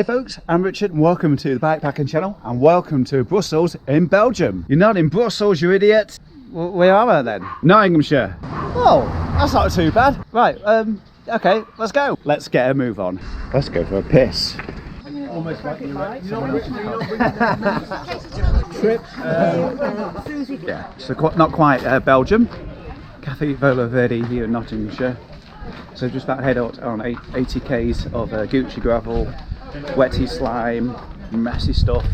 Hey folks, I'm Richard and welcome to the Bikepacking channel and welcome to Brussels in Belgium. You're not in Brussels, you idiot. Where am I then? Nottinghamshire. Oh, that's not too bad. Right, okay, let's go. Let's get a move on. Let's go for a piss. Almost like trip. Yeah, so not quite Belgium. Caffe Velo Verde here in Nottinghamshire. So just about to head out on 80 k's of Gucci gravel, wetty slime, messy stuff.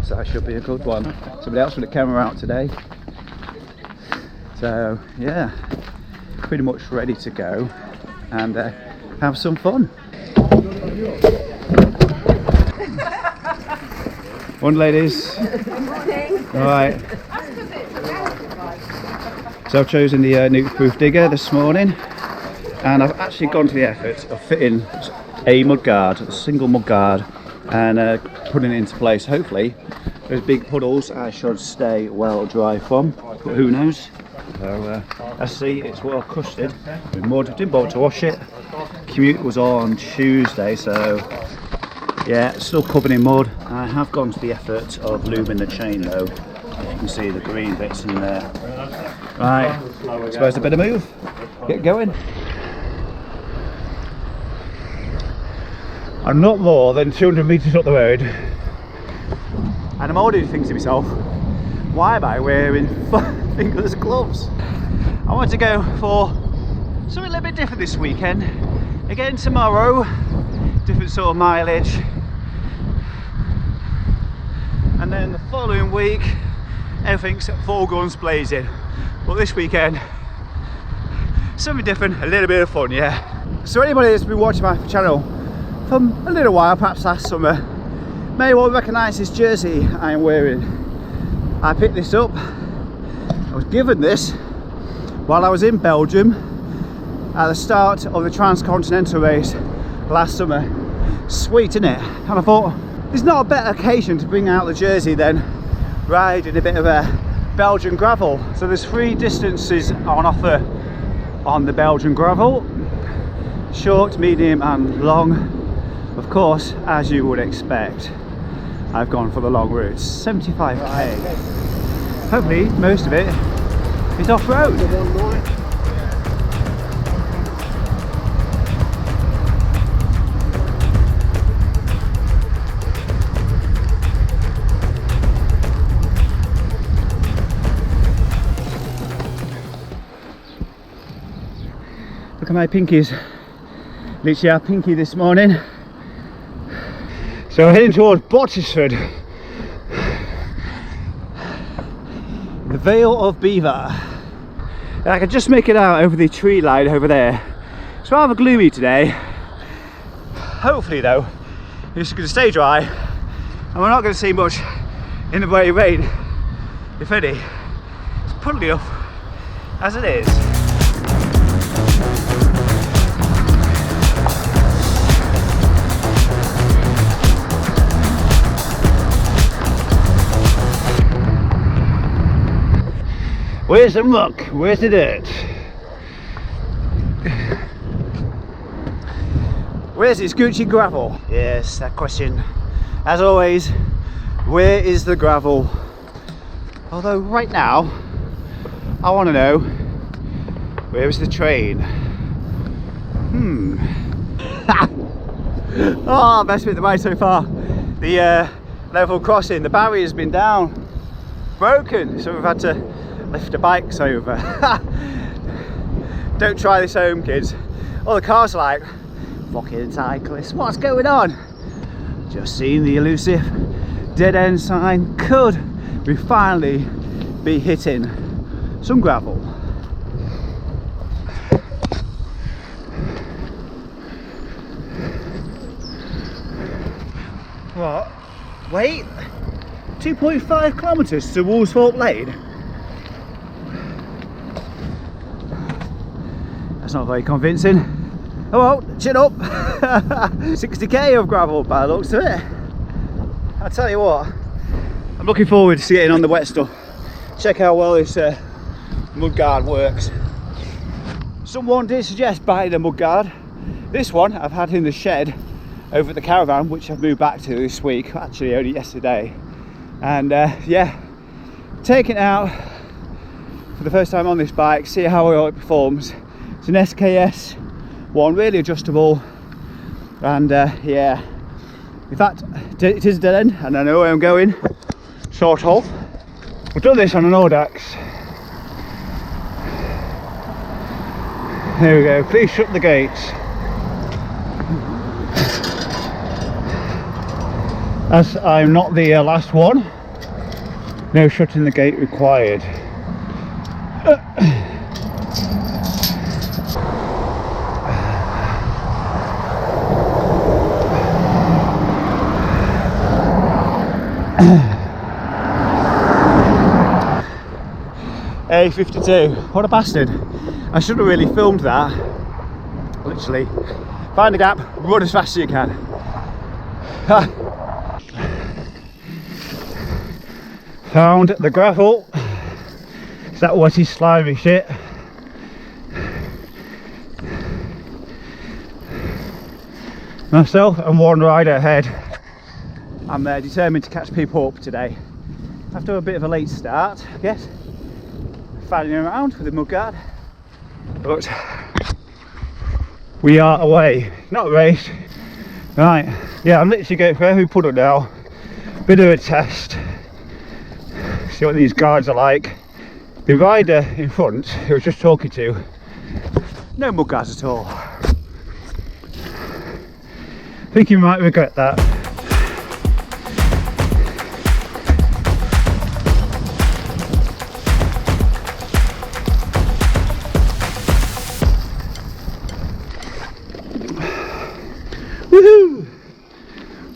So that should be a good one. Somebody else with a camera out today. So yeah, pretty much ready to go and have some fun. Morning ladies. Alright. So I've chosen the Nuke-proof digger this morning and I've actually gone to the effort of fitting a mudguard, a single mudguard, and putting it into place. Hopefully those big puddles I should stay well dry from, but who knows. So let's see, it's well crusted with mud. Didn't bother to wash it. Commute was on Tuesday, so yeah, it's still covered in mud. I have gone to the effort of lubing the chain though. You can see the green bits in there. Right, I suppose I better move. Get going. I'm not more than 200 metres up the road and I'm already thinking to myself, why am I wearing fingerless gloves? I want to go for something a little bit different this weekend. Again tomorrow, different sort of mileage, and then the following week everything's full guns blazing. But this weekend, something different, a little bit of fun, yeah. So anybody that's been watching my channel from a little while, perhaps last summer, may well recognise this jersey I am wearing. I picked this up, I was given this while I was in Belgium at the start of the transcontinental race last summer. Sweet, isn't it? And I thought, there's not a better occasion to bring out the jersey than riding a bit of a Belgian gravel. So there's 3 distances on offer on the Belgian gravel: short, medium and long. Of course, as you would expect, I've gone for the long routes, 75k. Hopefully most of it is off-road. Look at my pinkies. Literally our pinky this morning. So we're heading towards Botsford. The Vale of Belvoir. I can just make it out over the tree line over there. It's rather gloomy today. Hopefully though, it's going to stay dry and we're not going to see much in the way of rain, if any. It's puddly enough as it is. Where's the muck? Where's the dirt? Where's this Gucci gravel? Yes, that question. As always, where is the gravel? Although right now, I want to know, where is the train? Oh, best bit of the way so far. The level crossing, the barrier's been down, broken, so we've had to lift the bikes over. Don't try this home, kids. All the cars are like, fucking cyclists, what's going on? Just seen the elusive dead end sign. Could we finally be hitting some gravel? What? Wait, 2.5 kilometres to Woolsthorpe Lane? That's not very convincing. Oh well, chin up. 60k of gravel by the looks of it. I'll tell you what, I'm looking forward to getting on the wet stuff. Check how well this mudguard works. Someone did suggest buying a mudguard. This one I've had in the shed over at the caravan, which I've moved back to this week, actually only yesterday. And yeah, taking it out for the first time on this bike, see how well it performs. It's an SKS one, really adjustable, and yeah, in fact it is a dead end and I know where I'm going, sort of. We've done this on an Audax. There we go, please shut the gates. As I'm not the last one, no shutting the gate required. A52, what a bastard. I should have really filmed that. Literally, find a gap, run as fast as you can. Found the gravel. Is that wetty slimy shit? Myself and one rider ahead. I'm determined to catch people up today. After a bit of a late start, I guess. Fanning around with a mudguard. But we are away. Not a race. Right, yeah, I'm literally going for every puddle now. Bit of a test. See what these guards are like. The rider in front, who I was just talking to, no mudguards at all. I think you might regret that. Woohoo!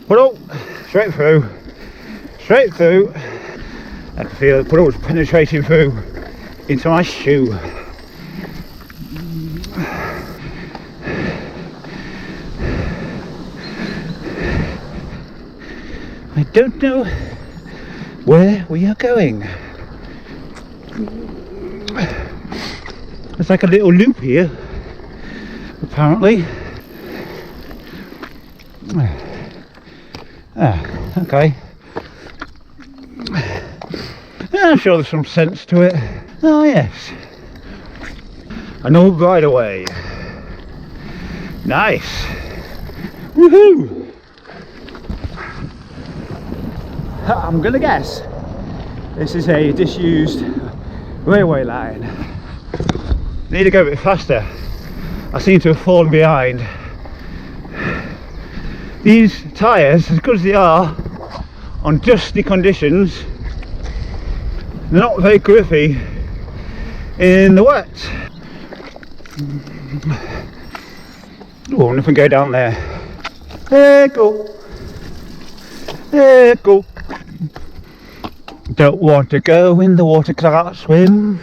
Puddle, straight through. Straight through. I can feel the puddle was penetrating through into my shoe. I don't know where we are going. It's like a little loop here, apparently. Ah, okay. I'm sure there's some sense to it. Oh yes. I know right away. Nice. Woohoo! I'm gonna guess this is a disused railway line. Need to go a bit faster. I seem to have fallen behind. These tyres, as good as they are on dusty conditions, they're not very grippy in the wet. Oh, nothing go down there. There go. There go. Don't want to go in the water, can't swim.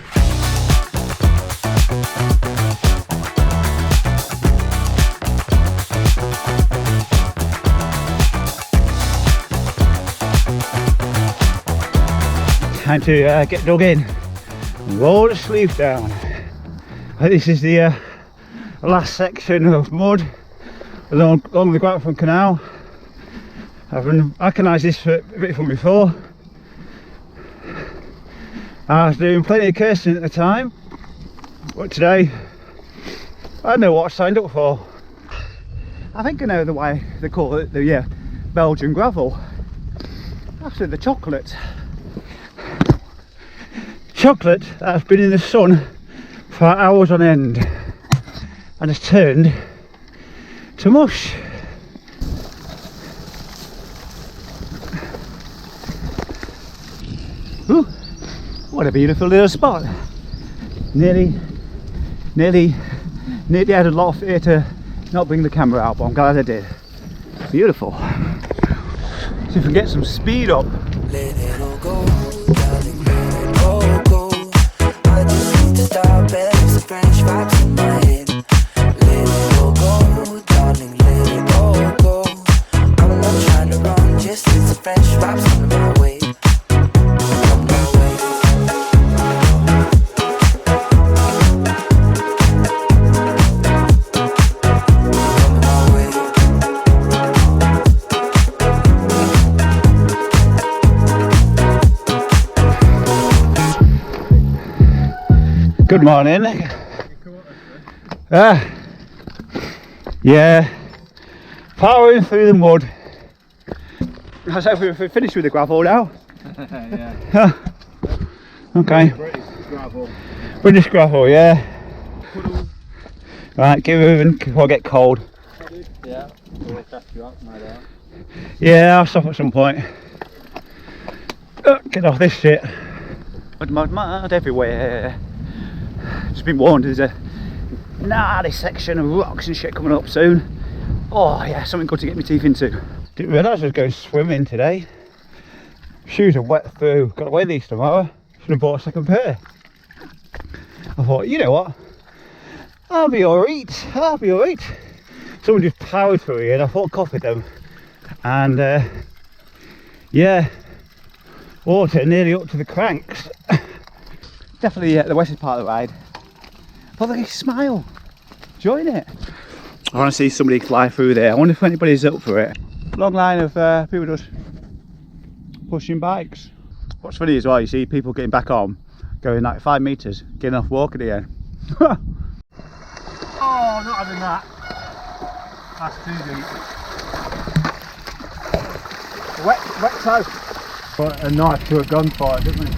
Time to get dug in and roll the sleeve down. I think this is the last section of mud along the Grantham Canal. I've recognised this a bit from before. I was doing plenty of cursing at the time, but today I know what I signed up for. I think I know the why they call it the Belgian gravel, after the chocolate. Chocolate that has been in the sun for hours on end and has turned to mush. Ooh, what a beautiful little spot. Nearly had a lot of fear to not bring the camera out, but I'm glad I did. Beautiful. See if we can get some speed up. Let it all go, darling, let it all go. I just need to stop it, there's some French vibes in my head. Let it all go, darling, let it all go. I'm not trying to run, just need some French vibes on my way. On my way. On my way. Good morning. Yeah, powering through the mud. I was hoping we're finished with the gravel now. Yeah. Okay. British gravel. British gravel, yeah. Right, keep moving before I get cold. Yeah, we'll catch you up, no doubt. Yeah, I'll stop at some point. Get off this shit. Mud everywhere. Just been warned, there's a gnarly section of rocks and shit coming up soon. Oh yeah, something good to get my teeth into. Didn't realise I was going swimming today. Shoes are wet through. Got to wear these tomorrow. Should have bought a second pair. I thought, you know what? I'll be alright. I'll be alright. Someone just powered through here and I thought copied them. And yeah, water nearly up to the cranks. Definitely the western part of the ride. But look at his smile. Enjoying it. I want to see somebody fly through there. I wonder if anybody's up for it. Long line of people just pushing bikes. What's funny as well, you see people getting back on, going like 5 metres, getting off walking again. Oh, not having that. That's too deep. Wet toe. Put a knife to a gunfight, didn't we?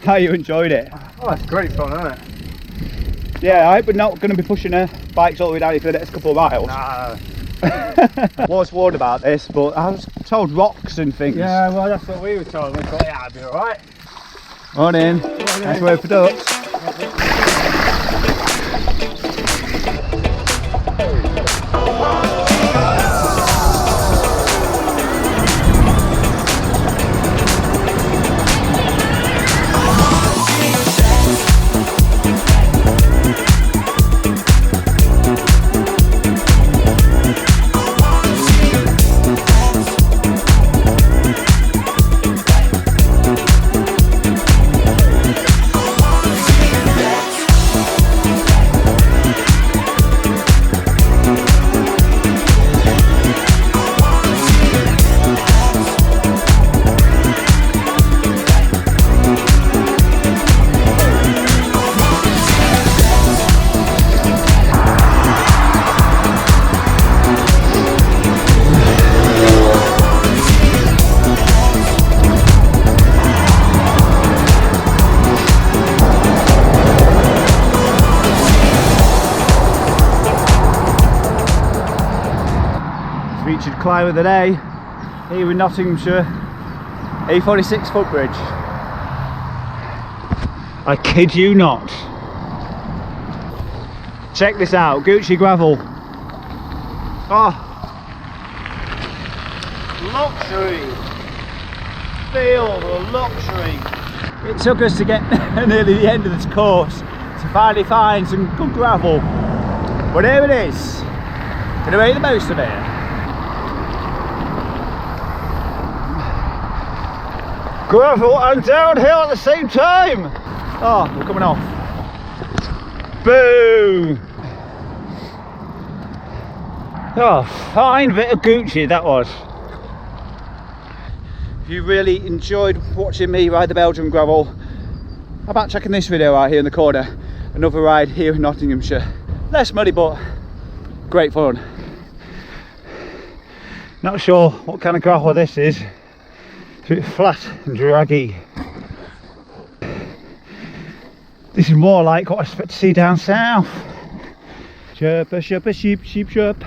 How you enjoyed it? Oh, that's great fun, isn't it? Yeah, I hope we're not going to be pushing bikes all the way down here for the next couple of miles. Nah. I was warned about this, but I was told rocks and things. Yeah, well, that's what we were told. We thought, yeah, I'd be alright. Morning. Nice way for ducks. Featured climb of the day here in Nottinghamshire, A46 footbridge. I kid you not. Check this out, Gucci gravel. Oh, luxury. Feel the luxury. It took us to get nearly the end of this course to finally find some good gravel. But here it is. Gonna make the most of it. Gravel and downhill at the same time. Oh, we're coming off. Boom. Oh, fine bit of Gucci that was. If you really enjoyed watching me ride the Belgian gravel, how about checking this video out here in the corner? Another ride here in Nottinghamshire. Less muddy, but great fun. Not sure what kind of gravel this is. It's a bit flat and draggy. This is more like what I expect to see down south. Chirpa, chirpa, sheep, sheep, chirp.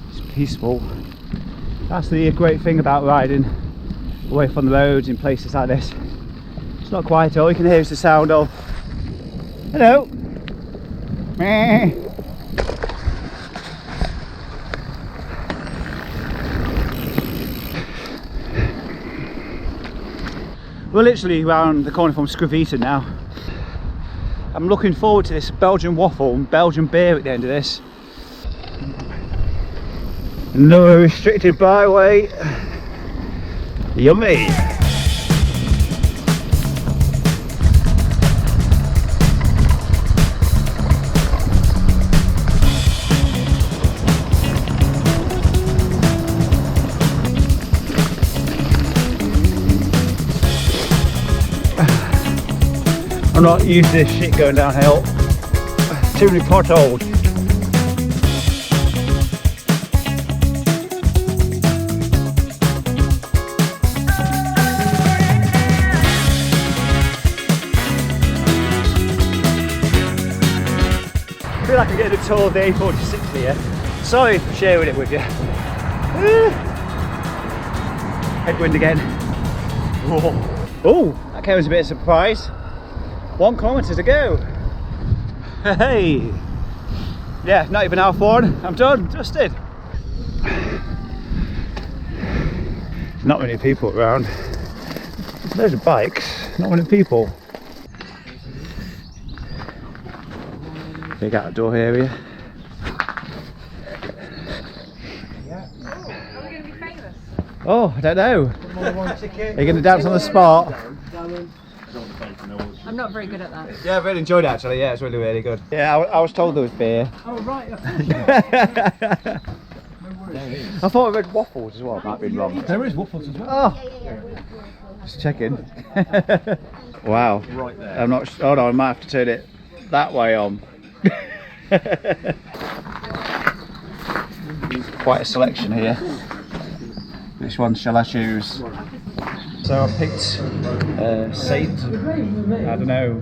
It's peaceful. That's the great thing about riding away from the roads in places like this. It's not quiet. All you can hear is the sound of hello. Meh. We're literally around the corner from Scravita now. I'm looking forward to this Belgian waffle and Belgian beer at the end of this. No restricted byway. Yummy. I'm not used to this shit going downhill. Too many potholes. I feel like I'm getting a tour of the A46 here. Sorry for sharing it with you. Headwind again. Oh, that came as a bit of a surprise. 1 kilometre to go. Hey! Yeah, not even half one. I'm done, dusted. Not many people around. There's loads of bikes, not many people. Big outdoor area. Oh, I don't know. Are you going to dance on the spot? I'm not very good at that. Yeah, I really enjoyed it actually. Yeah, it's really, really good. Yeah, I was told there was beer. Oh, right. I thought I read waffles as well. Might be wrong. There is waffles as well. Oh, just checking. Wow. Right there. I'm not. Oh no, I might have to turn it that way on. Quite a selection here. Which one shall I choose? So I picked Saint. I don't know.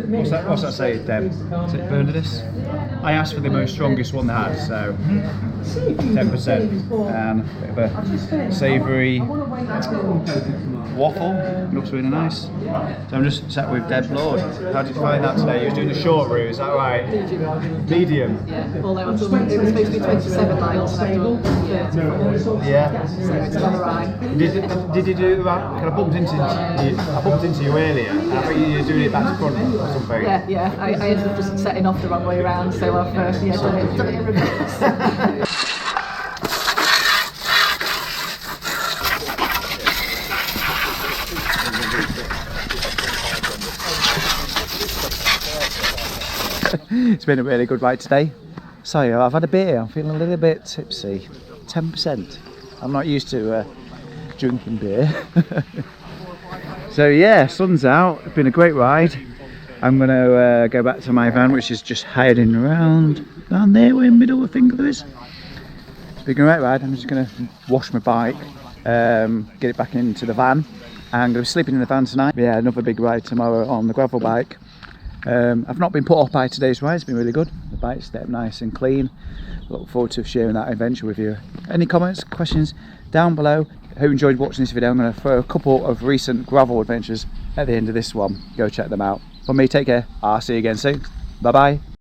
What's that say, Deb? Is it Bernardus? I asked for the most strongest one they had, so 10%. And a bit of a savoury waffle. Looks really nice. So I'm just sat with Deb Lord. How did you find that today? You was doing the short route, is that right? Medium. Yeah, although I've done, it was supposed to be 27 miles and I've done 30. Yeah. So it's gone alright. Did you do that? Kind of bumped into you. I bumped into you earlier. And I think you were doing it back to front or something. Yeah. I ended up just setting off the wrong way around, so I've done it in reverse. It's been a really good ride today. Sorry, I've had a beer. I'm feeling a little bit tipsy. 10%. I'm not used to drinking beer. So yeah, sun's out. It's been a great ride. I'm going to go back to my van, which is just hiding around down there where middle of finger is. It's been a great ride. I'm just going to wash my bike, get it back into the van. I'm going to be sleeping in the van tonight. Yeah, another big ride tomorrow on the gravel bike. I've not been put off by today's ride. It's been really good. The bike's stepped nice and clean. Look forward to sharing that adventure with you. Any comments, questions down below? I hope you enjoyed watching this video. I'm going to throw a couple of recent gravel adventures at the end of this one. Go check them out. From me, take care. I'll see you again soon. Bye bye.